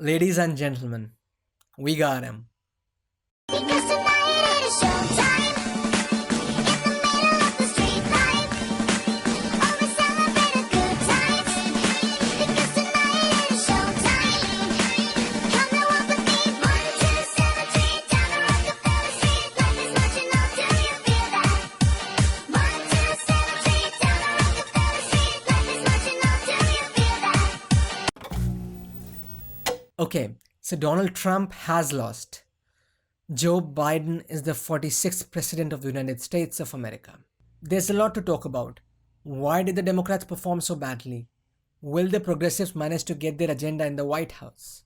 Ladies and gentlemen, we got him. Because tonight it is showtime. In the middle of the street light. Oh, we celebrate a good times. Because tonight it is showtime. Come and walk with me. 1, 2, 7, 3, down the Rockefeller Street. Life is marching on, do you feel that? 1, 2, 7, 3, down the Rockefeller Street. Life is marching on, do you feel that? Okay, so Donald Trump has lost. Joe Biden is the 46th President of the United States of America. There's a lot to talk about. Why did the Democrats perform so badly? Will the progressives manage to get their agenda in the White House?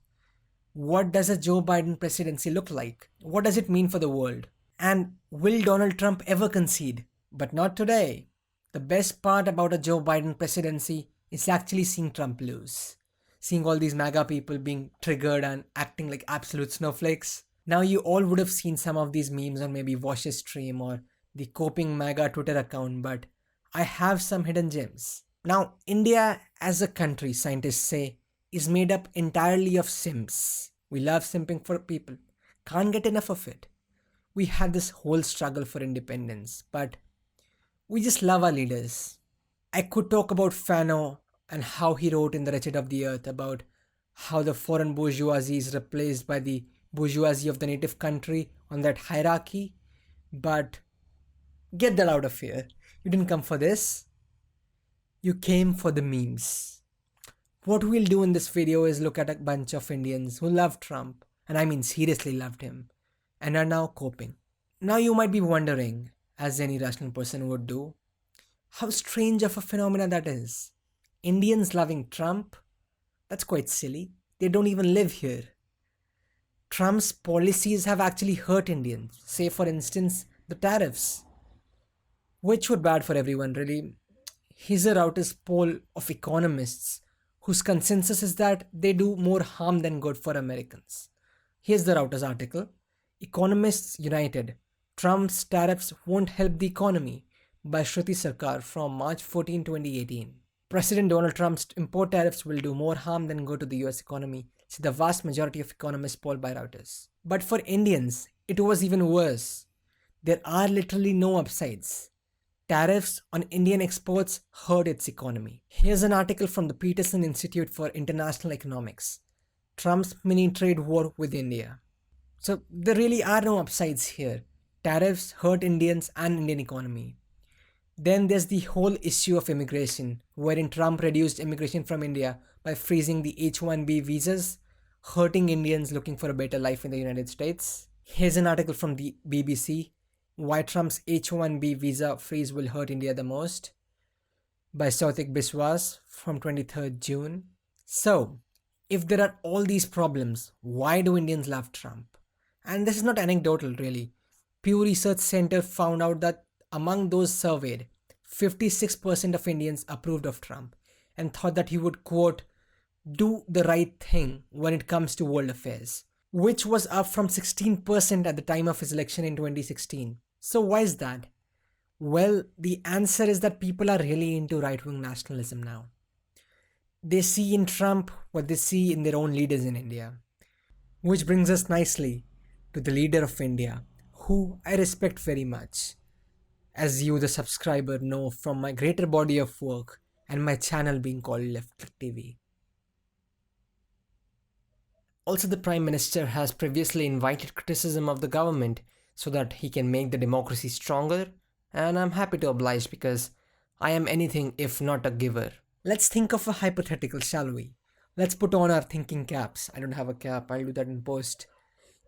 What does a Joe Biden presidency look like? What does it mean for the world? And will Donald Trump ever concede? But not today. The best part about a Joe Biden presidency is actually seeing Trump lose. Seeing all these MAGA people being triggered and acting like absolute snowflakes. Now you all would have seen some of these memes on maybe Wash's stream or the Coping MAGA Twitter account, but I have some hidden gems. Now, India as a country, scientists say, is made up entirely of simps. We love simping for people. Can't get enough of it. We had this whole struggle for independence, but we just love our leaders. I could talk about Fanon and how he wrote in The Wretched of the Earth about how the foreign bourgeoisie is replaced by the bourgeoisie of the native country on that hierarchy. But get that out of here. You didn't come for this. You came for the memes. What we'll do in this video is look at a bunch of Indians who loved Trump, and I mean seriously loved him, and are now coping. Now you might be wondering, as any rational person would do, how strange of a phenomenon that is. Indians loving Trump? That's quite silly. They don't even live here. Trump's policies have actually hurt Indians. Say for instance, the tariffs. Which were bad for everyone really. Here's a Reuters poll of economists whose consensus is that they do more harm than good for Americans. Here's the Reuters article. Economists United. Trump's tariffs won't help the economy, by Shruti Sarkar from March 14, 2018. President Donald Trump's import tariffs will do more harm than good to the US economy, said the vast majority of economists polled by Reuters. But for Indians, it was even worse. There are literally no upsides. Tariffs on Indian exports hurt its economy. Here's an article from the Peterson Institute for International Economics. Trump's mini trade war with India. So there really are no upsides here. Tariffs hurt Indians and Indian economy. Then there's the whole issue of immigration, wherein Trump reduced immigration from India by freezing the H-1B visas, hurting Indians looking for a better life in the United States. Here's an article from the BBC, Why Trump's H-1B visa freeze will hurt India the most, by Sautik Biswas from 23rd June. So, if there are all these problems, why do Indians love Trump? And this is not anecdotal really. Pew Research Center found out that among those surveyed, 56% of Indians approved of Trump and thought that he would, quote, do the right thing when it comes to world affairs, which was up from 16% at the time of his election in 2016. So why is that? Well, the answer is that people are really into right-wing nationalism now. They see in Trump what they see in their own leaders in India. Which brings us nicely to the leader of India, who I respect very much, as you the subscriber know from my greater body of work and my channel being called Left Click TV. Also, the Prime Minister has previously invited criticism of the government so that he can make the democracy stronger, and I'm happy to oblige because I am anything if not a giver. Let's think of a hypothetical, shall we? Let's put on our thinking caps. I don't have a cap, I'll do that in post.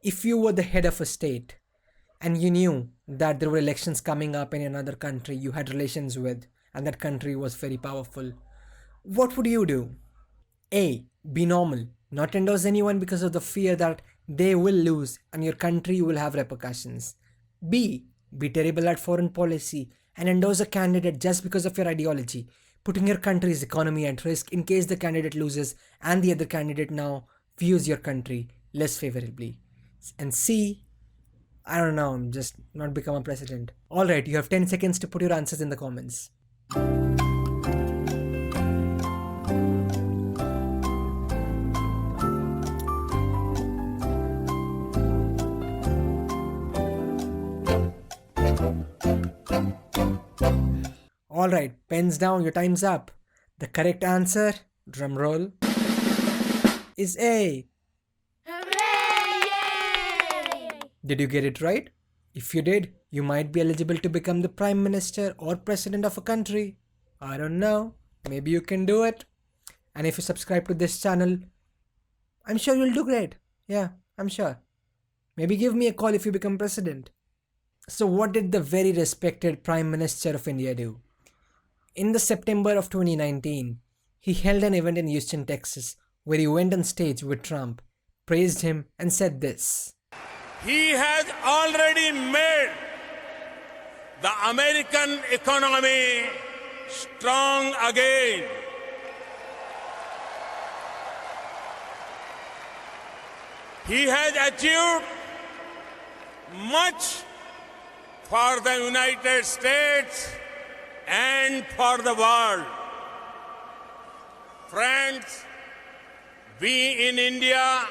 If you were the head of a state, and you knew that there were elections coming up in another country you had relations with, and that country was very powerful, what would you do? A. Be normal, not endorse anyone because of the fear that they will lose and your country will have repercussions. B. Be terrible at foreign policy and endorse a candidate just because of your ideology, putting your country's economy at risk in case the candidate loses and the other candidate now views your country less favorably. And C. I don't know, just not become a president. Alright, you have 10 seconds to put your answers in the comments. Alright, pens down, your time's up. The correct answer, drum roll, is A. Did you get it right? If you did, you might be eligible to become the Prime Minister or President of a country. I don't know. Maybe you can do it. And if you subscribe to this channel, I'm sure you'll do great. Yeah, I'm sure. Maybe give me a call if you become president. So what did the very respected Prime Minister of India do? In the September of 2019, he held an event in Houston, Texas, where he went on stage with Trump, praised him, and said this. He has already made the American economy strong again. He has achieved much for the United States and for the world. Friends, we in India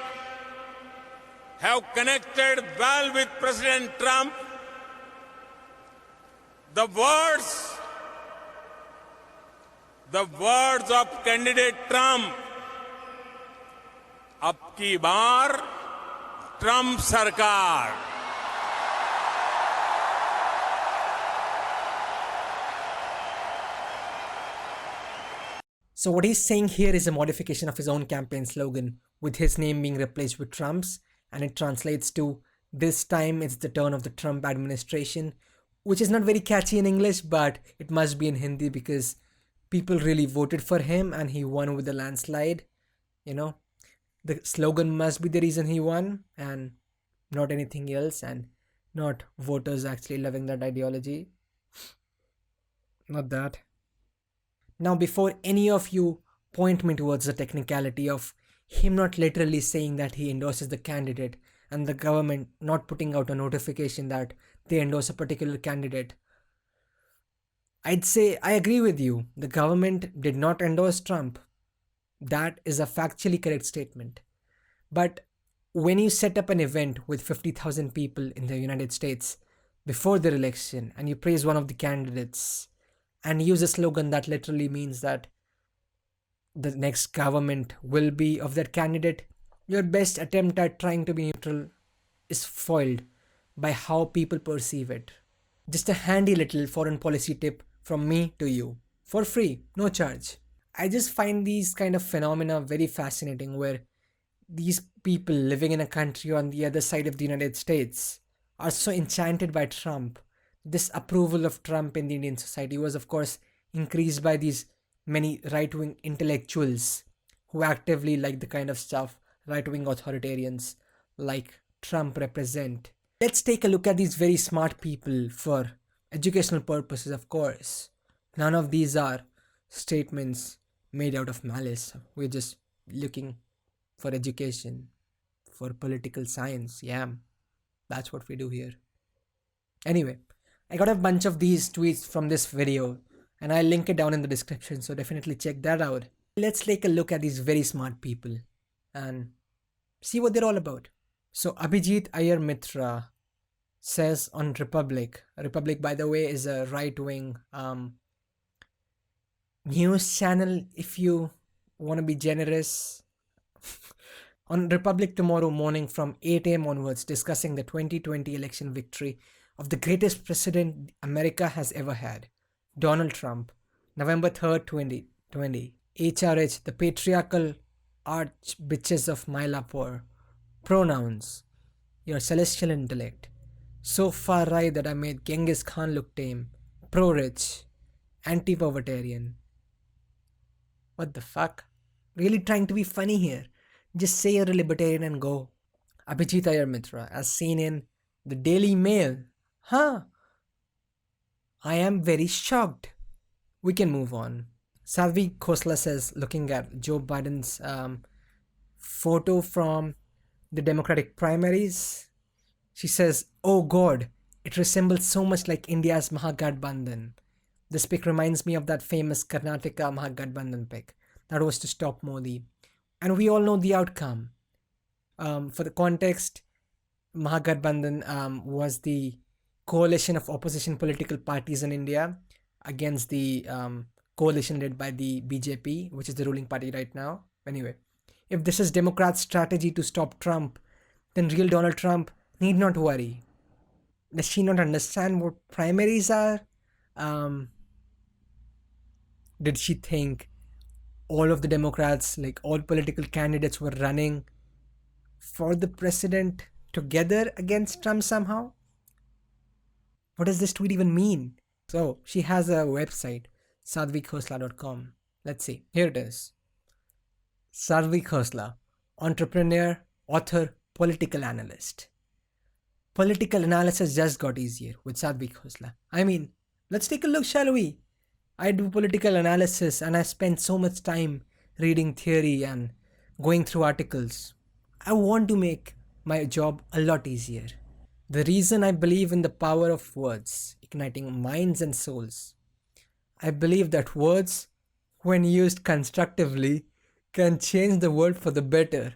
have connected well with President Trump. The words of candidate Trump, अब की बार Trump सरकार. So what he's saying here is a modification of his own campaign slogan, with his name being replaced with Trump's, and it translates to, this time it's the turn of the Trump administration, which is not very catchy in English, but it must be in Hindi because people really voted for him and he won with a landslide. You know, the slogan must be the reason he won and not anything else, and not voters actually loving that ideology. Not that. Now, before any of you point me towards the technicality of him not literally saying that he endorses the candidate and the government not putting out a notification that they endorse a particular candidate, I'd say I agree with you. The government did not endorse Trump. That is a factually correct statement. But when you set up an event with 50,000 people in the United States before their election and you praise one of the candidates and use a slogan that literally means that the next government will be of that candidate, your best attempt at trying to be neutral is foiled by how people perceive it. Just a handy little foreign policy tip from me to you, for free, no charge. I just find these kind of phenomena very fascinating, where these people living in a country on the other side of the United States are so enchanted by Trump. This approval of Trump in the Indian society was, of course, increased by these many right-wing intellectuals who actively like the kind of stuff right-wing authoritarians like Trump represent. Let's take a look at these very smart people for educational purposes, of course. None of these are statements made out of malice. We're just looking for education, for political science. Yeah, that's what we do here. Anyway, I got a bunch of these tweets from this video and I'll link it down in the description, so definitely check that out. Let's take a look at these very smart people and see what they're all about. So Abhijit Iyer Mitra says on Republic by the way is a right-wing news channel if you want to be generous. On Republic tomorrow morning from 8 a.m. onwards, discussing the 2020 election victory of the greatest president America has ever had, Donald Trump, November 3rd, 2020. HRH, the patriarchal arch bitches of Mylapore. Pronouns, your celestial intellect. So far right that I made Genghis Khan look tame. Pro-rich. Anti-povertarian. What the fuck? Really trying to be funny here. Just say you're a libertarian and go. Abhijit Iyer Mitra, as seen in the Daily Mail. Huh? I am very shocked. We can move on. Salvi Khosla says, looking at Joe Biden's photo from the Democratic primaries, she says, oh God, it resembles so much like India's Mahagathbandhan. This pic reminds me of that famous Karnataka Mahagathbandhan pic that was to stop Modi. And we all know the outcome. For the context, Mahagathbandhan was the coalition of opposition political parties in India against the coalition led by the BJP, which is the ruling party right now. Anyway, if this is Democrats' strategy to stop Trump, then real Donald Trump need not worry. Does she not understand what primaries are? Did she think all of the Democrats, like all political candidates, were running for the president together against Trump somehow? What does this tweet even mean? So she has a website, sadhvikhosla.com. Let's see. Here it is. Sadhvi Khosla, entrepreneur, author, political analyst. Political analysis just got easier with Sadhvi Khosla. I mean, let's take a look, shall we? I do political analysis and I spend so much time reading theory and going through articles. I want to make my job a lot easier. The reason I believe in the power of words, igniting minds and souls. I believe that words, when used constructively, can change the world for the better.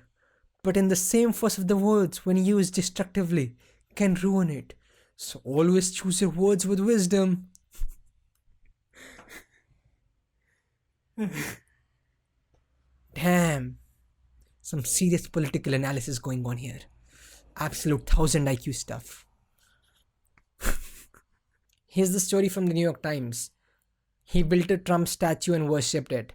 But in the same force of the words, when used destructively, can ruin it. So always choose your words with wisdom. Damn. Some serious political analysis going on here. Absolute 1000 IQ stuff. Here's the story from the New York Times. He built a Trump statue and worshipped it.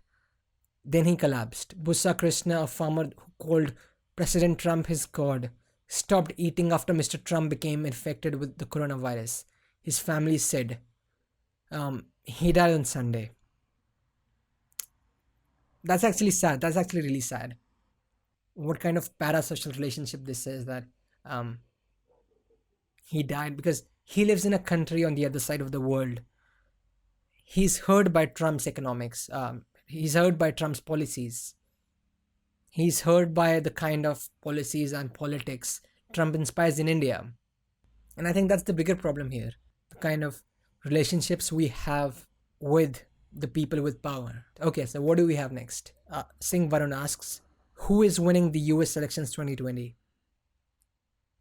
Then he collapsed. Busa Krishna, a farmer who called President Trump his god, stopped eating after Mr. Trump became infected with the coronavirus. His family said he died on Sunday. That's actually sad. That's actually really sad. What kind of parasocial relationship this is that he died because he lives in a country on the other side of the world. He's hurt by Trump's economics. He's hurt by Trump's policies. He's hurt by the kind of policies and politics Trump inspires in India. And I think that's the bigger problem here. The kind of relationships we have with the people with power. Okay, so what do we have next? Singh Varun asks, who is winning the US elections 2020?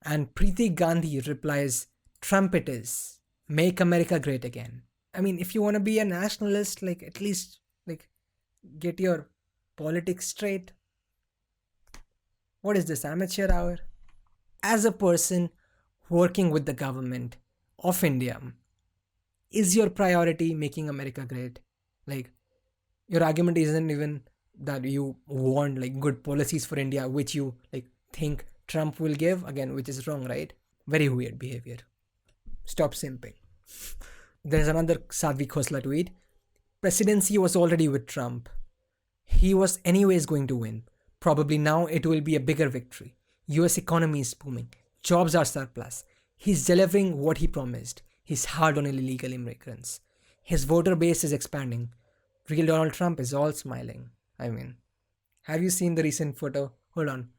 And Preeti Gandhi replies, Trump it is. Make America great again. I mean, if you want to be a nationalist, like at least like get your politics straight. What is this, amateur hour? As a person working with the government of India, is your priority making America great? Like, your argument isn't even that you want like good policies for India, which you like think Trump will give, again, which is wrong, right? Very weird behavior. Stop simping. There's another Sadhvi Khosla tweet. Presidency was already with Trump. He was anyways going to win. Probably now it will be a bigger victory. US economy is booming. Jobs are surplus. He's delivering what he promised. He's hard on illegal immigrants. His voter base is expanding. Real Donald Trump is all smiling. I mean, have you seen the recent photo? Hold on.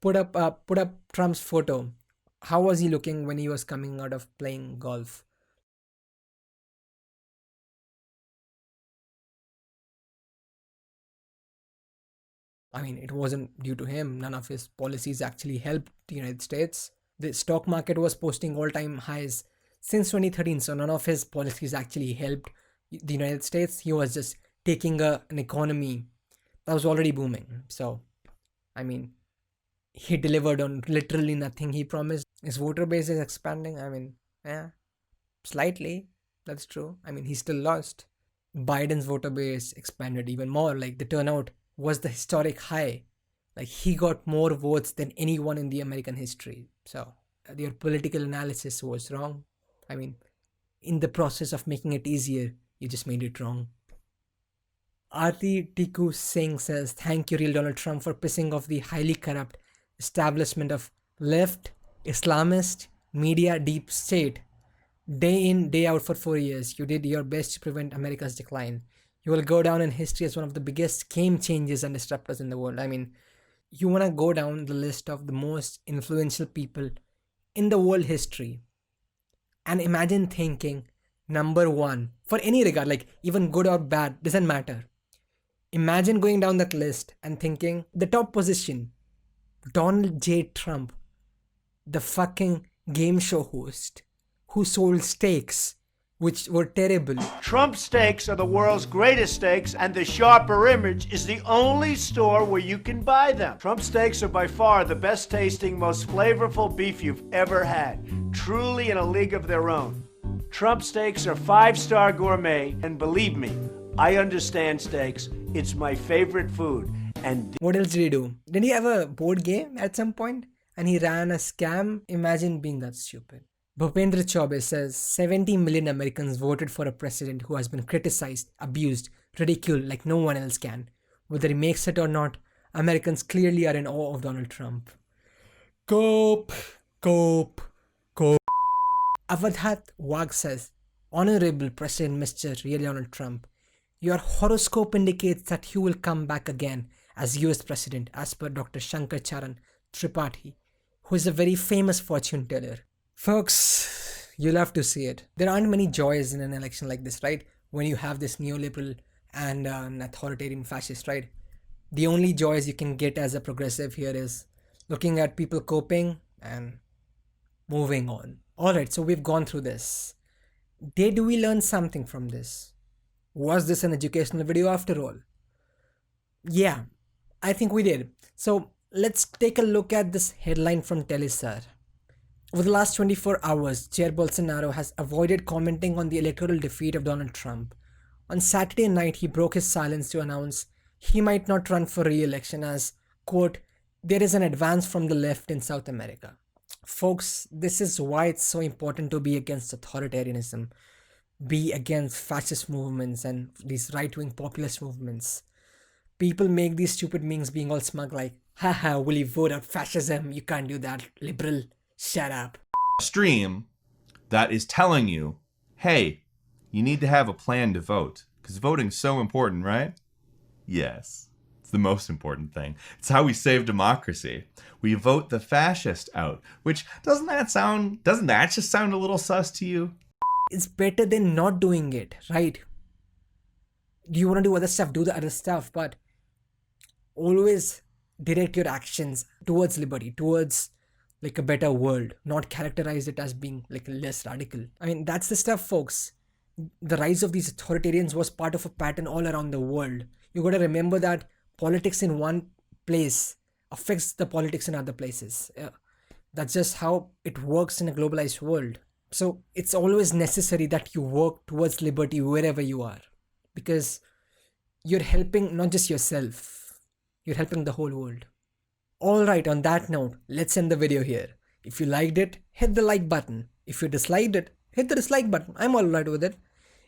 Put up Trump's photo. How was he looking when he was coming out of playing golf? I mean, it wasn't due to him. None of his policies actually helped the United States. The stock market was posting all-time highs since 2013, so none of his policies actually helped the United States. He was just taking an economy that was already booming. So, I mean, he delivered on literally nothing he promised. His voter base is expanding. I mean, yeah, slightly. That's true. I mean, he still lost. Biden's voter base expanded even more. Like, the turnout was the historic high. Like, he got more votes than anyone in the American history. So, your political analysis was wrong. I mean, in the process of making it easier, you just made it wrong. Aarti Tiku Singh says, thank you, real Donald Trump, for pissing off the highly corrupt establishment of left, Islamist, media, deep state. Day in, day out for 4 years, you did your best to prevent America's decline. You will go down in history as one of the biggest game changers and disruptors in the world. I mean, you want to go down the list of the most influential people in the world history. And imagine thinking, number one, for any regard, like even good or bad, doesn't matter. Imagine going down that list and thinking, the top position, Donald J. Trump, the fucking game show host who sold steaks which were terrible. Trump steaks are the world's greatest steaks, and the Sharper Image is the only store where you can buy them. Trump steaks are by far the best tasting, most flavorful beef you've ever had. Truly in a league of their own. Trump steaks are 5-star gourmet, and believe me, I understand steaks. It's my favorite food. And What else did he do? Did he have a board game at some point? And he ran a scam? Imagine being that stupid. Bhupendra Chaubey says 70 million Americans voted for a president who has been criticized, abused, ridiculed like no one else can. Whether he makes it or not, Americans clearly are in awe of Donald Trump. Cope, cope, cope. Avadhat Wag says, Honorable President Mr. Real Donald Trump, your horoscope indicates that you will come back again as US President as per Dr. Shankar Charan Tripathi, who is a very famous fortune teller. Folks, you'll have to see it. There aren't many joys in an election like this, right? When you have this neoliberal and an authoritarian fascist, right? The only joys you can get as a progressive here is looking at people coping and moving on. Alright, so we've gone through this. Did we learn something from this? Was this an educational video after all? Yeah, I think we did. So let's take a look at this headline from Telesur. Over the last 24 hours, Jair Bolsonaro has avoided commenting on the electoral defeat of Donald Trump. On Saturday night, he broke his silence to announce he might not run for re-election as, quote, there is an advance from the left in South America. Folks, this is why it's so important to be against authoritarianism, be against fascist movements and these right-wing populist movements. People make these stupid memes being all smug like, haha, will you vote out fascism? You can't do that, liberal. Shut up. Stream that is telling you, hey, you need to have a plan to vote. Because voting's so important, right? Yes. It's the most important thing. It's how we save democracy. We vote the fascist out. Which, doesn't that just sound a little sus to you? It's better than not doing it, right? Do you want to do other stuff? Do the other stuff, but always direct your actions towards liberty, towards like a better world, not characterize it as being like less radical. I mean, that's the stuff, folks. The rise of these authoritarians was part of a pattern all around the world. You gotta remember that politics in one place affects the politics in other places. That's just how it works in a globalized world. So it's always necessary that you work towards liberty wherever you are, because you're helping not just yourself, you're helping the whole world. Alright, on that note, let's end the video here. If you liked it, hit the like button. If you disliked it, hit the dislike button. I'm alright with it.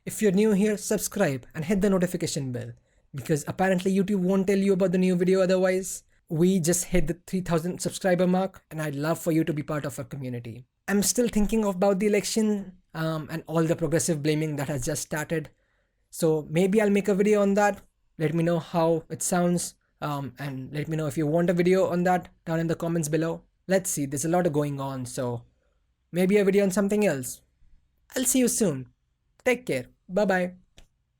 If you're new here, subscribe and hit the notification bell, because apparently YouTube won't tell you about the new video otherwise. We just hit the 3,000 subscriber mark and I'd love for you to be part of our community. I'm still thinking about the election and all the progressive blaming that has just started. So maybe I'll make a video on that. Let me know how it sounds. And let me know if you want a video on that down in the comments below. Let's see, there's a lot going on, so maybe a video on something else. I'll see you soon. Take care. Bye bye.